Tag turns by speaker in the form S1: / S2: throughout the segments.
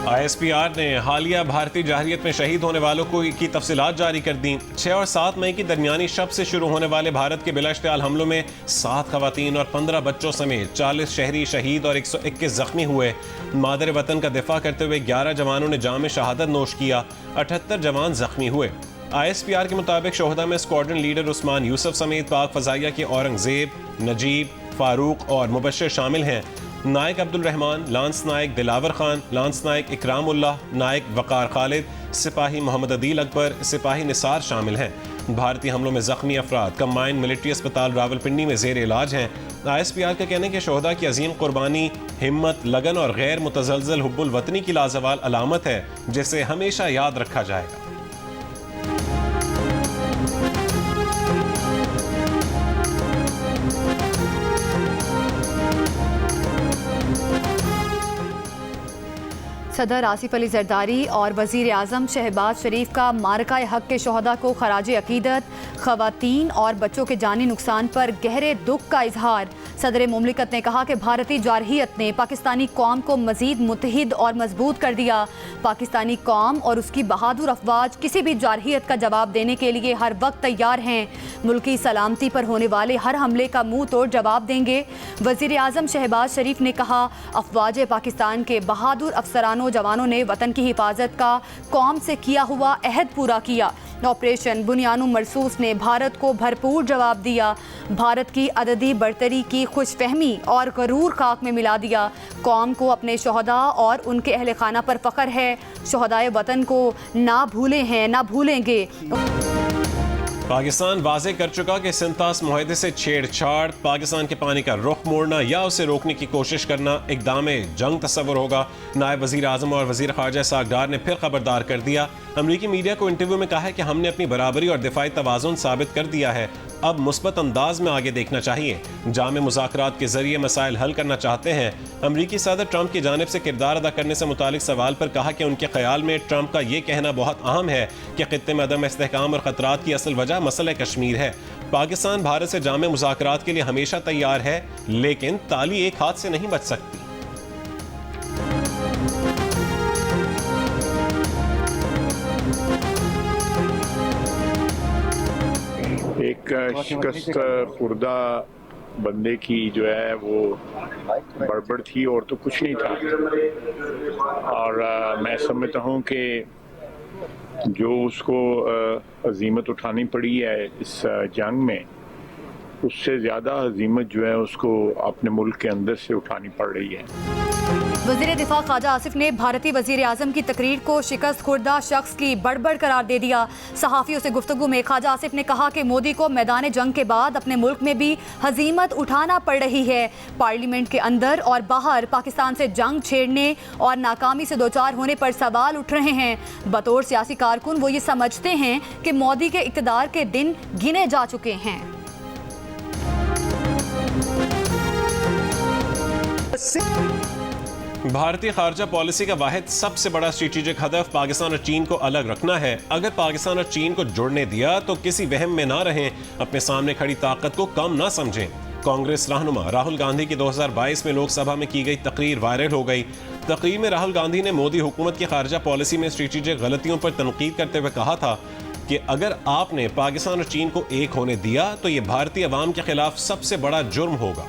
S1: ISPR ने हालिया भारतीय जारहियत में शहीद होने वालों की तफसीलात जारी कर दी। 6 और 7 मई की दरमियानी शब से शुरू होने वाले भारत के बिलाश्तियाल हमलों में 7 खवातीन और 15 बच्चों समेत 40 शहरी शहीद और 121 जख्मी हुए। मादर वतन का दिफा करते हुए 11 जवानों ने जाम शहादत नोश किया, 78 जवान जख्मी हुए। ISPR के मुताबिक शोहदा में स्क्वाड्रन लीडर उस्मान यूसुफ समेत पाक फजाइया के औरंगजेब, नजीब, फारूक और मुबश्शिर शामिल हैं। नायक अब्दुल रहमान, लांस नायक दिलावर खान, लांस नायक इकराम उल्लाह, नायक वकार खालिद, सिपाही मोहम्मद अदील अकबर, सिपाही निसार शामिल हैं। भारतीय हमलों में जख्मी अफराद कंबाइंड मिलिट्री अस्पताल रावलपिंडी में जेर इलाज हैं। ISPR का कहने के शोहदा की अजीम कुर्बानी, हिम्मत, लगन और गैर मुतजलजल हुब्बुल वतनी की लाजवाल अलामत है, जिसे हमेशा याद रखा जाएगा।
S2: सदर आसिफ अली जरदारी और वज़ीर आज़म शहबाज शरीफ का मारका हक के शोहदा को खराज अकीदत, ख़वातीन और बच्चों के जानी नुकसान पर गहरे दुख का इजहार। सदर मुमलिकत ने कहा कि भारतीय जारहियत ने पाकिस्तानी कौम को मज़ीद मुत्तहिद और मजबूत कर दिया। पाकिस्तानी कौम और उसकी बहादुर अफवाज किसी भी जारहियत का जवाब देने के लिए हर वक्त तैयार हैं। मुल्की सलामती पर होने वाले हर हमले का मुंह तोड़ जवाब देंगे। वज़ीर आज़म शहबाज शरीफ ने कहा, अफवाज पाकिस्तान के बहादुर अफसरानों जवानों ने वतन की हिफाजत का कौम से किया हुआ अहद पूरा किया। ऑपरेशन बुनियानु मरसूस ने भारत को भरपूर जवाब दिया। भारत की अददी बरतरी की खुशफहमी और गरूर खाक में मिला दिया। कौम को अपने शोहदा और उनके अहल खाना पर फ़ख्र है। शोहदाए वतन को ना भूले हैं, ना भूलेंगे।
S1: पाकिस्तान वाज़े कर चुका कि सिंतास मुआहदे से छेड़छाड़, पाकिस्तान के पानी का रुख मोड़ना या उसे रोकने की कोशिश करना इक़दाम जंग तस्वुर होगा। नायब वज़ीर आज़म और वज़ीर ख़ारजा सागदार ने फिर खबरदार कर दिया। अमरीकी मीडिया को इंटरव्यू में कहा है कि हमने अपनी बराबरी और दिफाई तवाज़ुन साबित कर दिया है, अब मुस्बत अंदाज में आगे देखना चाहिए। जामे मुज़ाकरात के जरिए मसाइल हल करना चाहते हैं। अमरीकी सदर ट्रंप की जानिब से किरदार अदा करने से मुतालिक सवाल पर कहा कि उनके ख्याल में ट्रंप का ये कहना बहुत अहम है कि खित्ते में अदम इस्तेहकाम और ख़तरात की असल वजह मसला कश्मीर है। पाकिस्तान भारत से जामे मुज़ाकरात के लिए हमेशा तैयार है, लेकिन ताली एक हाथ से नहीं बच सकती।
S3: एक शिकस्त खुर्दा बंदे की जो है वो गड़बड़ थी और तो कुछ नहीं था। और मैं समझता हूँ कि जो उसको अजीमत उठानी पड़ी है इस जंग में, उससे ज़्यादा अजीमत जो है उसको अपने मुल्क के अंदर से उठानी पड़ रही है।
S2: वज़ीर दिफा ख्वाजा आसिफ ने भारतीय वज़ीर आज़म की तकरीर को शिकस्त खुर्दा शख्स की बड़बड़ करार दे दिया। सहाफ़ियों से गुफ्तगू में ख्वाजा आसिफ ने कहा कि मोदी को मैदान जंग के बाद अपने मुल्क में भी हजीमत उठाना पड़ रही है। पार्लियामेंट के अंदर और बाहर पाकिस्तान से जंग छेड़ने और नाकामी से दोचार होने पर सवाल उठ रहे हैं। बतौर सियासी कारकुन वो ये समझते हैं कि मोदी के इक़्तिदार के दिन गिने जा चुके हैं।
S1: भारतीय खारजा पॉलिसी का वाहिद सबसे बड़ा स्ट्रेटेजिक हदफ पाकिस्तान और चीन को अलग रखना है। अगर पाकिस्तान और चीन को जुड़ने दिया तो किसी वहम में ना रहें, अपने सामने खड़ी ताकत को कम ना समझें। कांग्रेस रहनुमा राहुल गांधी की 2022 में लोकसभा में की गई तकरीर वायरल हो गई। तकरीर में राहुल गांधी ने मोदी हुकूमत की खारजा पॉलिसी में स्ट्रेटेजिक गलतियों पर तनकीद करते हुए कहा था कि अगर आपने पाकिस्तान और चीन को एक होने दिया तो ये भारतीय अवाम के खिलाफ सबसे बड़ा जुर्म होगा।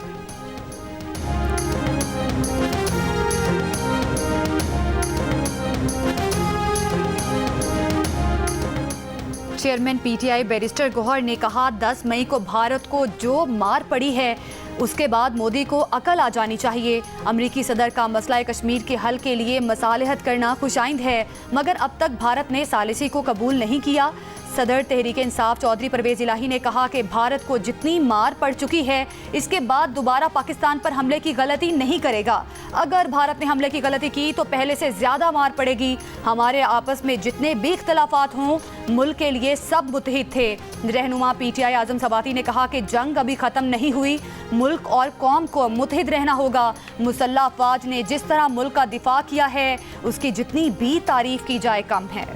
S2: चेयरमैन PTI बैरिस्टर गौहर ने कहा, 10 मई को भारत को जो मार पड़ी है उसके बाद मोदी को अकल आ जानी चाहिए। अमरीकी सदर का मसला कश्मीर के हल के लिए मसालहत करना खुशाइंद है, मगर अब तक भारत ने सालिसी को कबूल नहीं किया। सदर तहरीक इंसाफ चौधरी परवेज इलाही ने कहा कि भारत को जितनी मार पड़ चुकी है, इसके बाद दोबारा पाकिस्तान पर हमले की गलती नहीं करेगा। अगर भारत ने हमले की गलती की तो पहले से ज़्यादा मार पड़ेगी। हमारे आपस में जितने भी इख्तलाफात हों, मुल्क के लिए सब मुत्तहिद थे। रहनुमा PTI आज़म सवाती ने कहा कि जंग अभी ख़त्म नहीं हुई, मुल्क और कौम को मुत्तहिद रहना होगा। मुसल्लह अफवाज ने जिस तरह मुल्क का दिफा किया है, उसकी जितनी भी तारीफ की जाए कम है।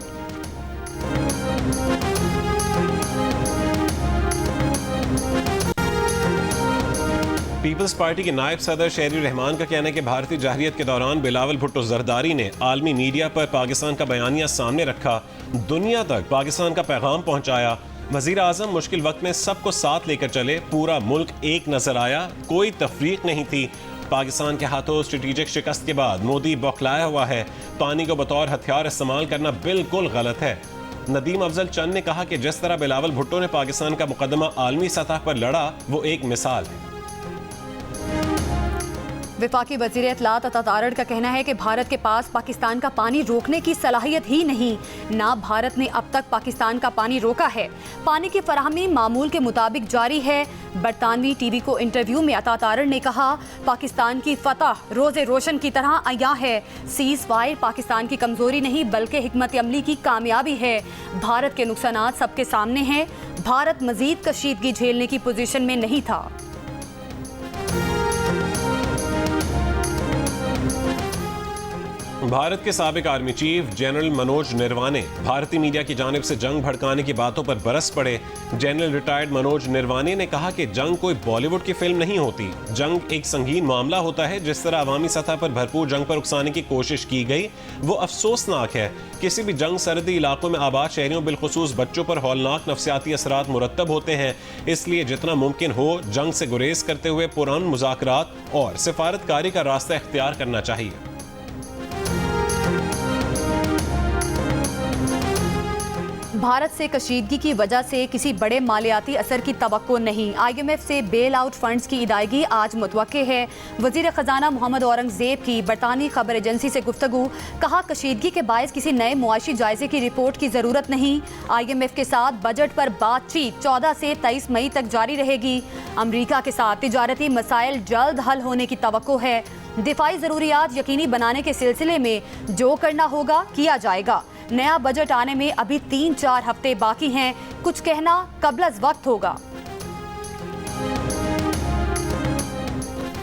S1: पीपल्स पार्टी के नायब सदर शहरी रहमान का कहना है कि भारतीय जाहिरियत के दौरान बिलावल भुट्टो जरदारी ने आलमी मीडिया पर पाकिस्तान का बयानिया सामने रखा, दुनिया तक पाकिस्तान का पैगाम पहुंचाया। वजीर आजम मुश्किल वक्त में सबको साथ लेकर चले, पूरा मुल्क एक नजर आया, कोई तफरीक नहीं थी। पाकिस्तान के हाथों स्ट्रेटेजिक शिकस्त के बाद मोदी बौखलाया हुआ है, पानी को बतौर हथियार इस्तेमाल करना बिल्कुल गलत है। नदीम अफजल चंद ने कहा कि जिस तरह बिलावल भुट्टो ने पाकिस्तान का मुकदमा आलमी सतह पर लड़ा, वो एक मिसाल है।
S2: वफाकी वज़ीर इत्तलात अता तारड़ का कहना है कि भारत के पास पाकिस्तान का पानी रोकने की सलाहियत ही नहीं, ना भारत ने अब तक पाकिस्तान का पानी रोका है। पानी की फराहमी मामूल के मुताबिक जारी है। बरतानवी टीवी को इंटरव्यू में अता तारड़ ने कहा, पाकिस्तान की फतह रोज़े रोशन की तरह अया है। सीज़ फायर पाकिस्तान की कमज़ोरी नहीं बल्कि हिकमत अमली की कामयाबी है। भारत के नुकसानात सबके सामने हैं। भारत मज़ीद कशीदगी झेलने की पोजीशन में नहीं था।
S1: भारत के साबिक आर्मी चीफ जनरल मनोज निरवाने भारतीय मीडिया की जानिब से जंग भड़काने की बातों पर बरस पड़े। जनरल रिटायर्ड मनोज निरवाने ने कहा कि जंग कोई बॉलीवुड की फिल्म नहीं होती, जंग एक संगीन मामला होता है। जिस तरह अवामी सतह पर भरपूर जंग पर उकसाने की कोशिश की गई वो अफसोसनाक है। किसी भी जंग सरहदी इलाकों में आबाद शहरियों बिलखुसूस बच्चों पर हौलनाक नफसियाती असरात मुरतब होते हैं। इसलिए जितना मुमकिन हो जंग से गुरेज करते हुए पुरान मुज़ाकरात और सिफारतकारी का रास्ता इख्तियार करना चाहिए।
S2: भारत से कशीदगी की वजह से किसी बड़े मालियाती असर की तवक्को नहीं। IMF से बेल आउट फंड्स की इदायगी आज मुतवक्के है। वजीर खजाना मोहम्मद औरंगजेब की बरतानी खबर एजेंसी से गुफ्तगू, कहा कशीदगी के बायस किसी नए मुआशी जायजे की रिपोर्ट की ज़रूरत नहीं। IMF के साथ बजट पर बातचीत 14 से 23 मई तक जारी रहेगी। अमरीका के साथ तिजारती मसाइल जल्द हल होने की तवक्को है। दिफाई ज़रूरियात यकीनी बनाने के सिलसिले में जो करना होगा किया जाएगा। नया बजट आने में अभी 3-4 हफ्ते बाकी हैं, कुछ कहना कबल अज़ वक्त होगा।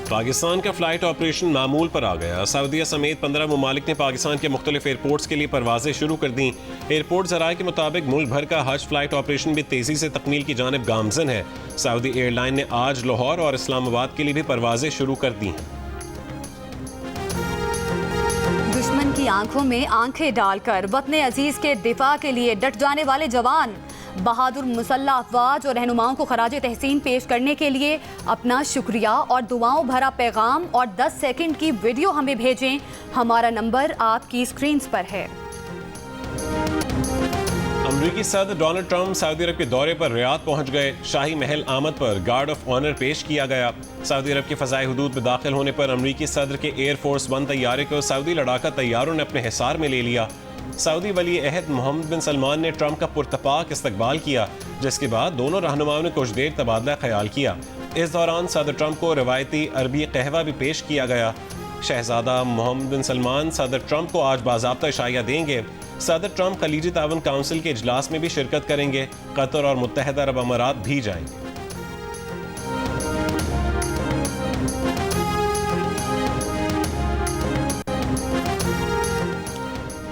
S1: पाकिस्तान का फ्लाइट ऑपरेशन मामूल पर आ गया। सऊदीया समेत 15 ममालिक ने पाकिस्तान के मुख्तलिफ एयरपोर्ट्स के लिए परवाजें शुरू कर दी। एयरपोर्ट ज़राए के मुताबिक मुल्क भर का हज फ्लाइट ऑपरेशन भी तेज़ी से तकमील की जानिब गामज़न है। सऊदी एयरलाइन ने आज लाहौर और इस्लामाबाद के लिए भी परवाजें शुरू कर दी हैं।
S2: दुश्मन की आंखों में आंखें डालकर वतन अजीज के दिफा के लिए डट जाने वाले जवान, बहादुर मुसल्लह अफवाज और रहनुमाओं को खराजे तहसीन पेश करने के लिए अपना शुक्रिया और दुआओं भरा पैगाम और 10 सेकंड की वीडियो हमें भेजें। हमारा नंबर आपकी स्क्रीन पर है।
S1: अमरीकी सदर डोनाल्ड ट्रंप सऊदी अरब के दौरे पर रियाद पहुंच गए। शाही महल आमद पर गार्ड ऑफ ऑनर पेश किया गया। सऊदी अरब के फ़ज़ाई हुदूद में दाखिल होने पर अमरीकी सदर के एयरफोर्स 1 तैयारे को सऊदी लड़ाका तैयारों ने अपने हिसार में ले लिया। सऊदी वली अहद मोहम्मद बिन सलमान ने ट्रंप का पुरतपाक इस्तकबाल किया, जिसके बाद दोनों रहनुमाओं ने कुछ देर तबादला ख्याल किया। इस दौरान सदर ट्रंप को रवायती अरबी कहवा भी पेश किया गया। शहजादा मोहम्मद बिन सलमान सदर ट्रंप को आज बाज़ाब्ता इशाया देंगे। सदर ट्रंप खलीजी तावन काउंसिल के इजलास में भी शिरकत करेंगे। कतर और मुत्तहदा अरब अमारात भी जाएंगे।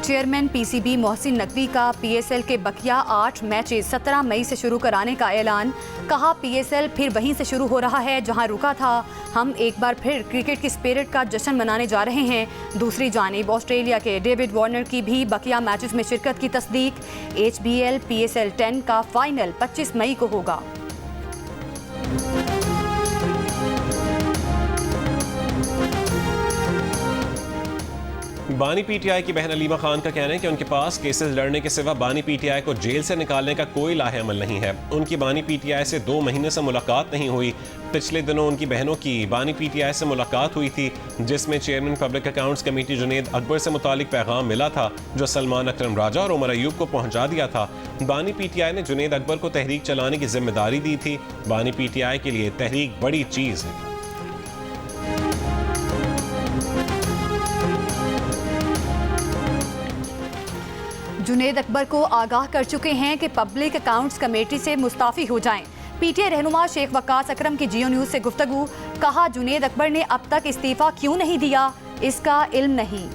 S2: चेयरमैन PCB मोहसिन नकवी का PSL के बकिया 8 मैचेस 17 मई से शुरू कराने का ऐलान। कहा PSL फिर वहीं से शुरू हो रहा है जहां रुका था। हम एक बार फिर क्रिकेट की स्पिरिट का जश्न मनाने जा रहे हैं। दूसरी जानिब ऑस्ट्रेलिया के डेविड वार्नर की भी बकिया मैचेस में शिरकत की तस्दीक। HBL PSL 10 का फाइनल 25 मई को होगा।
S1: बानी PTI की बहन अलीमा खान का कहना है कि उनके पास केसेस लड़ने के सिवा बानी PTI को जेल से निकालने का कोई लाहे अमल नहीं है। उनकी बानी PTI से 2 महीने से मुलाकात नहीं हुई। पिछले दिनों उनकी बहनों की बानी PTI से मुलाकात हुई थी, जिसमें chairman public accounts committee Junaid Akbar से मुतालिक पैगाम मिला था, जो सलमान अकरम राजा और उमर अयूब को पहुंचा दिया था। बानी PTI ने जुनेद अकबर को तहरीक चलाने की जिम्मेदारी दी थी। बानी PTI के लिए तहरीक बड़ी चीज़ है।
S2: जुनेद अकबर को आगाह कर चुके हैं कि पब्लिक अकाउंट्स कमेटी से मुस्ताफ़ी हो जाएं। PTI रहनुमा शेख वक्कास अकरम की जियो न्यूज़ से गुफ्तगू। कहा जुनेद अकबर ने अब तक इस्तीफ़ा क्यों नहीं दिया, इसका इल्म नहीं।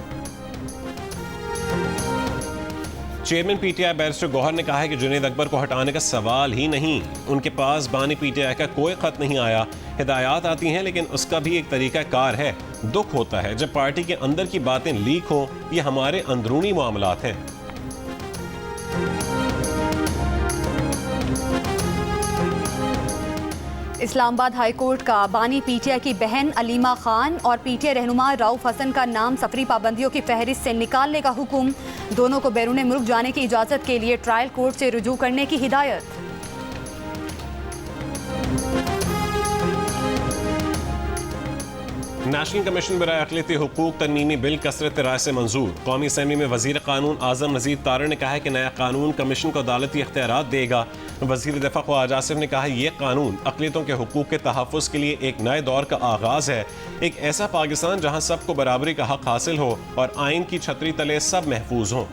S1: चेयरमैन पीटीआई बैरिस्टर गौहर ने कहा है कि जुनैद अकबर को हटाने का सवाल ही नहीं, उनके पास बानी पीटीआई का कोई खत नहीं आया। हिदायत आती हैं लेकिन उसका भी एक तरीका कार है। दुख होता है जब पार्टी के अंदर की बातें लीक हों। ये हमारे अंदरूनी मामलात हैं।
S2: इस्लामाबाद हाई कोर्ट का बानी पीटीआई की बहन अलीमा खान और पीटीआई रहनुमा रऊफ हसन का नाम सफरी पाबंदियों की फहरिस्त से निकालने का हुक्म। दोनों को बैरून मुल्क जाने की इजाज़त के लिए ट्रायल कोर्ट से रुजू करने की हिदायत।
S1: नेशनल कमीशन बराए अक़लियती हुकूक तरमीमी बिल कसरत राय से मंजूर। कौमी असम्बली में वज़ीर कानून आज़म नज़ीर तारड़ ने कहा है कि नया कानून कमीशन को अदालती इख्तियारात देगा। वज़ीर दिफ़ा ख्वाजा आसिफ ने कहा ये कानून अक़लियतों के हुकूक के तहफ़्फ़ुज़ के लिए एक नए दौर का आगाज़ है, एक ऐसा पाकिस्तान जहाँ सबको बराबरी का हक़ हासिल हो और आइन की छतरी तले सब महफूज हों।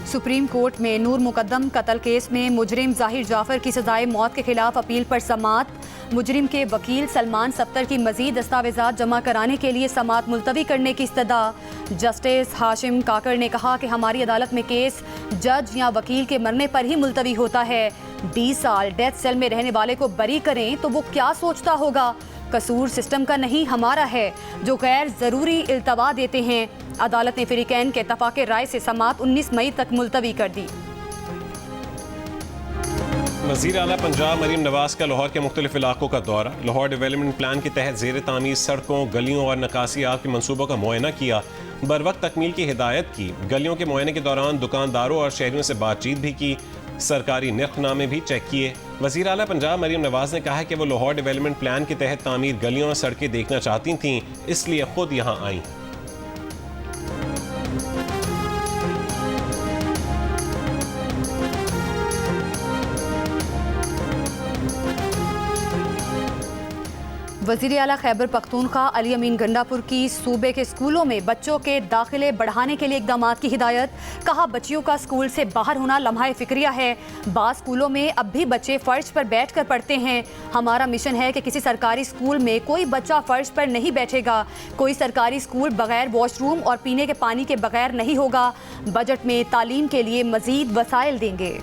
S2: सुप्रीम कोर्ट में नूर मुकद्दम कत्ल केस में मुजरिम जाहिर जाफर की सजाए मौत के खिलाफ अपील पर समात। मुजरिम के वकील सलमान सफ्तर की मजीद दस्तावेजात जमा कराने के लिए समात मुलतवी करने की इस्तदा। जस्टिस हाशिम काकर ने कहा कि हमारी अदालत में केस जज या वकील के मरने पर ही मुलतवी होता है। 20 साल डेथ सेल में रहने वाले को बरी करें तो वो क्या सोचता होगा। कसूर सिस्टम का नहीं हमारा है जो गैर ज़रूरी इल्तवा देते हैं। अदालत ने फ़रीक़ैन के इत्तफ़ाक़ राय से समात 19 मई तक मुलतवी कर दी।
S1: वज़ीर आला पंजाब मरीम नवाज का लाहौर के मुख्तलिफ इलाकों का दौरा। लाहौर डेवलपमेंट प्लान के तहत ज़ेर तामीर सड़कों, गलियों और नकासियात के मनसूबों का मुआयना किया। बर वक्त तकमील की हिदायत की। गलियों के मुआयने के दौरान दुकानदारों और शहरियों से बातचीत भी की। सरकारी निर्खनामे भी चेक किए। वज़ीर आला पंजाब मरीम नवाज ने कहा है कि वो लाहौर डेवलपमेंट प्लान के तहत तामीर गलियों और सड़कें देखना चाहती थीं, इसलिए खुद यहाँ आईं।
S2: वज़ीर आला खैबर पख्तूनख्वा अली अमीन गंडापुर की सूबे के स्कूलों में बच्चों के दाखिले बढ़ाने के लिए इक़दामात की हिदायत। कहा बच्चियों का स्कूल से बाहर होना लम्हा फ़िक्रिया है। बाज़ स्कूलों में अब भी बच्चे फ़र्श पर बैठ कर पढ़ते हैं। हमारा मिशन है कि किसी सरकारी स्कूल में कोई बच्चा फ़र्श पर नहीं बैठेगा। कोई सरकारी स्कूल बगैर वॉशरूम और पीने के पानी के बगैर नहीं होगा। बजट में तालीम के लिए मज़ीद वसाइल देंगे।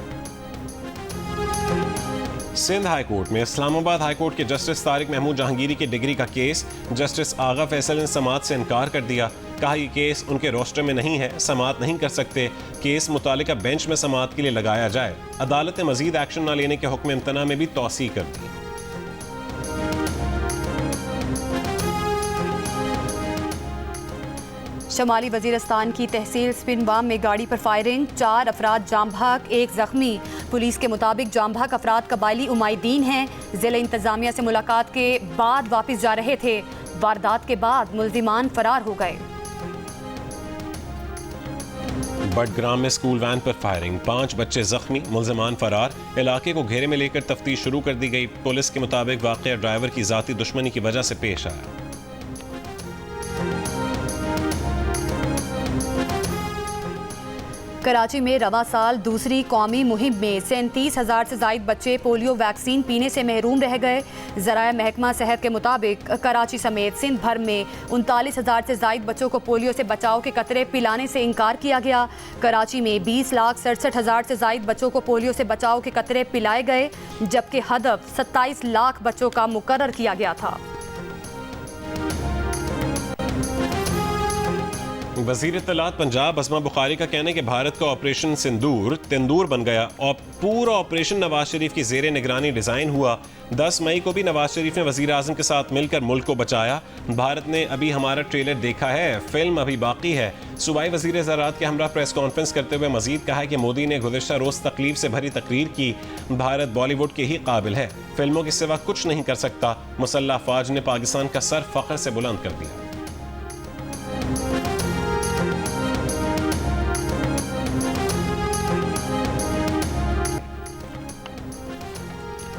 S1: सिंध हाई कोर्ट में इस्लामाबाद हाई कोर्ट के जस्टिस तारिक महमूद जहांगीरी की डिग्री का केस जस्टिस आगा फैसल ने समात से इनकार कर दिया। कहा यह केस उनके रोस्टर में नहीं है, समात नहीं कर सकते। केस मुतालिका बेंच में समात के लिए लगाया जाए। अदालत ने मजीद एक्शन न लेने के हुक्म इम्तना में भी तौसी कर दी।
S2: शमाली वजीरस्तान की तहसील स्पिनवाम में गाड़ी पर फायरिंग, 4 अफराद जाम भाग, 1 जख्मी। पुलिस के मुताबिक जाम भाग अफराद कबायली उमाइदीन हैं। ज़िला इंतजामिया से मुलाकात के बाद वापस जा रहे थे। वारदात के बाद मुल्जिमान फरार हो गए।
S1: बडग्राम में स्कूल वैन पर फायरिंग, 5 बच्चे जख्मी, मुल्जिमान फरार। इलाके को घेरे में लेकर तफ्तीश शुरू कर दी गई। पुलिस के मुताबिक वाक़या ड्राइवर की ज़ाती दुश्मनी की वजह से पेश आया।
S2: कराची में रवा साल दूसरी कौमी मुहिम में 37,000 से ज़ायद बच्चे पोलियो वैक्सीन पीने से महरूम रह गए। ज़राए महकमा सेहत के मुताबिक कराची समेत सिंध भर में 39,000 से ज़ायद बच्चों को पोलियो से बचाव के कतरे पिलाने से इनकार किया गया। कराची में 20,67,000 से ज़ायद बच्चों को पोलियो से बचाव के कतरे पिलाए गए, जबकि हदफ 27 लाख बच्चों का मुकर्रर किया गया था।
S1: वज़ीर इत्तलात पंजाब अस्मा बुखारी का कहना है कि भारत का ऑपरेशन सिंदूर तेंदूर बन गया और पूरा ऑपरेशन नवाज शरीफ की ज़ेरे निगरानी डिज़ाइन हुआ। 10 मई को भी नवाज शरीफ ने वज़ीर आज़म के साथ मिलकर मुल्क को बचाया। भारत ने अभी हमारा ट्रेलर देखा है, फिल्म अभी बाकी है। सूबाई वज़ीर ज़राअत के हमरा प्रेस कॉन्फ्रेंस करते हुए मजीद कहा है कि मोदी ने गुज़िश्ता रोज़ तकलीफ से भरी तकरीर की। भारत बॉलीवुड के ही काबिल है, फिल्मों के सिवा कुछ नहीं कर सकता। मुसल्लह अफ़वाज ने पाकिस्तान का सर फ़ख्र से बुलंद कर दिया।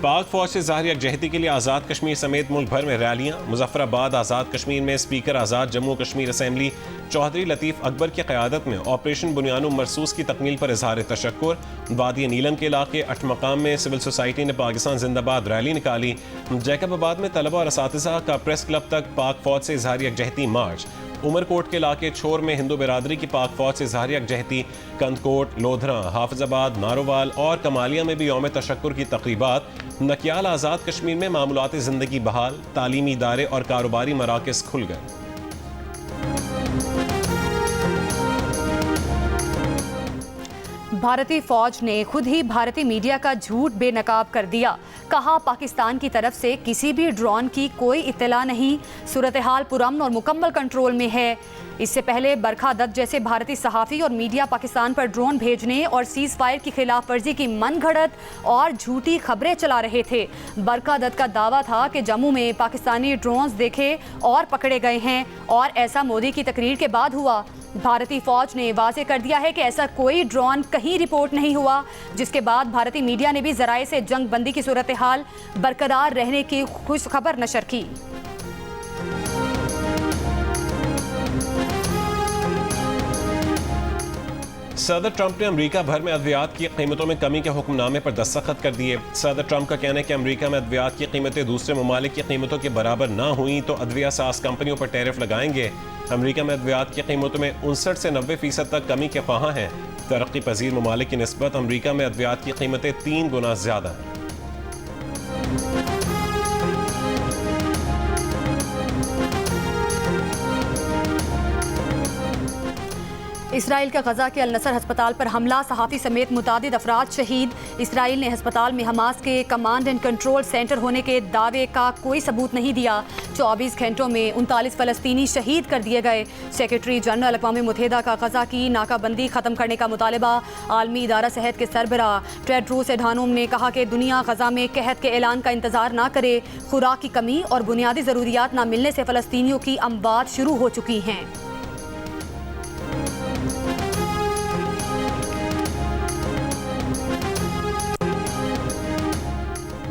S1: पाक फौज से ज़ाहिर यकजहती के लिए आज़ाद कश्मीर समेत मुल्क भर में रैलियाँ। मुजफ्फराबाद आज़ाद कश्मीर में स्पीकर आज़ाद जम्मू कश्मीर असम्बली चौधरी लतीफ़ अकबर की क़यादत में ऑपरेशन बुनियानुम मरसूस की तकमील पर इजहार तशक्कुर। वादी नीलम के इलाके अठमकाम में सिविल सोसाइटी ने पाकिस्तान जिंदाबाद रैली निकाली। जैकबाबाद में तलबा और असातिज़ा का प्रेस क्लब तक पाक फौज से इजहार यकजहती मार्च। उमरकोट के इलाके छोर में हिंदू बिरादरी की पाक फौज से इजहार यकजहती। कंदकोट, लोधरा, हाफिजाबाद, नारोवाल और कमालिया में भी यौम तशक्कुर की तकरीबात। नकियाल आज़ाद कश्मीर में मामूलाती ज़िंदगी बहाल, तालीमी इदारे और कारोबारी मराकज़ खुल गए।
S2: भारतीय फौज ने खुद ही भारतीय मीडिया का झूठ बेनकाब कर दिया। कहा, पाकिस्तान की तरफ से किसी भी ड्रोन की कोई इत्तला नहीं, सूरत हाल पुरअमन और मुकम्मल कंट्रोल में है। इससे पहले बरखा दत्त जैसे भारतीय सहाफ़ी और मीडिया पाकिस्तान पर ड्रोन भेजने और सीज़ फायर की खिलाफ वर्जी की मनगढ़ंत और झूठी खबरें चला रहे थे। बरखा दत्त का दावा था कि जम्मू में पाकिस्तानी ड्रोन्स देखे और पकड़े गए हैं और ऐसा मोदी की तकरीर के बाद हुआ। भारतीय फौज ने वाज़ेह कर दिया है कि ऐसा कोई ड्रोन कहीं रिपोर्ट नहीं हुआ, जिसके बाद भारतीय मीडिया ने भी ज़राए से जंग बंदी की सूरत हाल बरकरार रहने की खुश खबर नशर की।
S1: सदर ट्रंप ने अमेरिका भर में अद्वियात की कीमतों में कमी के हुक्मनामे पर दस्तखत कर दिए। सदर ट्रंप का कहना है कि अमेरिका में अद्वियात की कीमतें दूसरे ममालिक की कीमतों के बराबर ना हुई तो अद्विया साज कंपनियों पर टैरिफ लगाएंगे। अमेरिका में अद्वियात की कीमतों में 59 से 90% तक कमी के ख्वाहां हैं। तरक्की पजीर ममालिक की निस्बत अमेरिका में अद्वियात की कीमतें 3 गुना ज़्यादा हैं।
S2: इसराइल का गजा के अल नसर अस्पताल पर हमला, सहाफ़ी समेत मुतादिद अफराद शहीद। इसराइल ने अस्पताल में हमास के कमांड एंड कंट्रोल सेंटर होने के दावे का कोई सबूत नहीं दिया। 24 घंटों में 39 फ़लस्तीनी शहीद कर दिए गए। सेक्रेटरी जनरल अक़वाम मुत्तहिदा का गजा की नाकाबंदी ख़त्म करने का मुतालबा। आलमी इदारा सेहत के सरबराह टेड्रोस एधानोम ने कहा कि दुनिया गजा में कहत के ऐलान का इंतज़ार ना करे। खुराक की कमी और बुनियादी ज़रूरियात ना मिलने से फ़लस्तीनियों की अमवात शुरू हो चुकी हैं।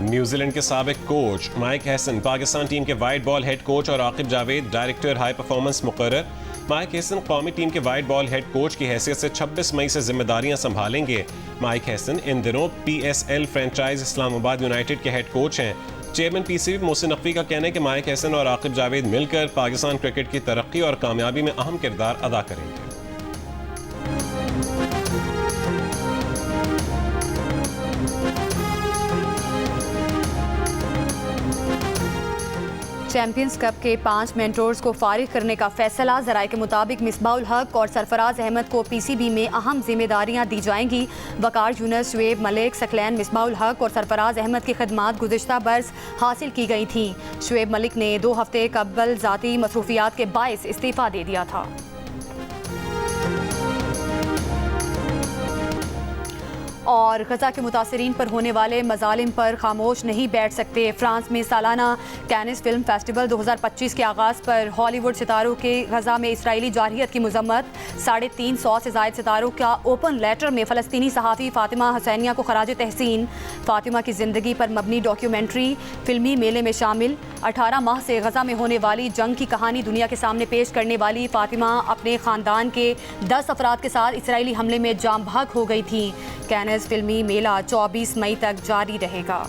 S1: न्यूजीलैंड के साबिक coach mic Hesson Pakistan team के वाइट बॉल हेड कोच और Aqib Javed director high performance मुकर्रर। माइक हैसन कौमी टीम के वाइट बॉल हेड कोच की हैसियत से 26 मई से जिम्मेदारियां संभालेंगे। माइक हैसन इन दिनों PSL फ्रेंचाइज इस्लामाबाद यूनाइटेड के हेड कोच हैं। चेयरमैन PCB मोहसिन नकवी का कहना है कि माइक हैसन और आकिब जावेद मिलकर पाकिस्तान क्रिकेट की तरक्की और कामयाबी में अहम किरदार अदा करेंगे।
S2: चैंपियंस कप के 5 मेंटोर्स को फारिग करने का फैसला। ज़राए के मुताबिक मिसबाउल हक और सरफराज अहमद को PCB में अहम जिम्मेदारियां दी जाएंगी। वकार यूनुस, शुएब मलिक, सकलैन मिसबाउल हक और सरफराज अहमद की खिदमात गुज़िश्ता बरस हासिल की गई थी। शुएब मलिक ने 2 हफ्ते कबल ज़ाती मसरूफियात के बाइस इस्तीफ़ा दे दिया था। और गजा के मुतासरीन पर होने वाले मजालिम पर खामोश नहीं बैठ सकते। फ्रांस में सालाना कैनिस फिल्म फेस्टिवल 2025 के आगाज़ पर हॉलीवुड सितारों के गजा में इसराइली जारहियत की मजम्मत। 350 से ज़ायद सितारों का ओपन लेटर में फ़लस्तीनी सहाफ़ी फ़ातिमा हुसैनिया को खराज तहसीन। फ़ातिमा की ज़िंदगी पर मबनी डॉक्यूमेंट्री फिल्मी मेले में शामिल। 18 माह से गजा में होने वाली जंग की कहानी दुनिया के सामने पेश करने वाली फ़ातिमा अपने ख़ानदान के 10 अफराद के साथ इसराइली हमले में जाम बहक हो गई थी। कैनिस फिल्मी मेला 24 मई तक जारी रहेगा।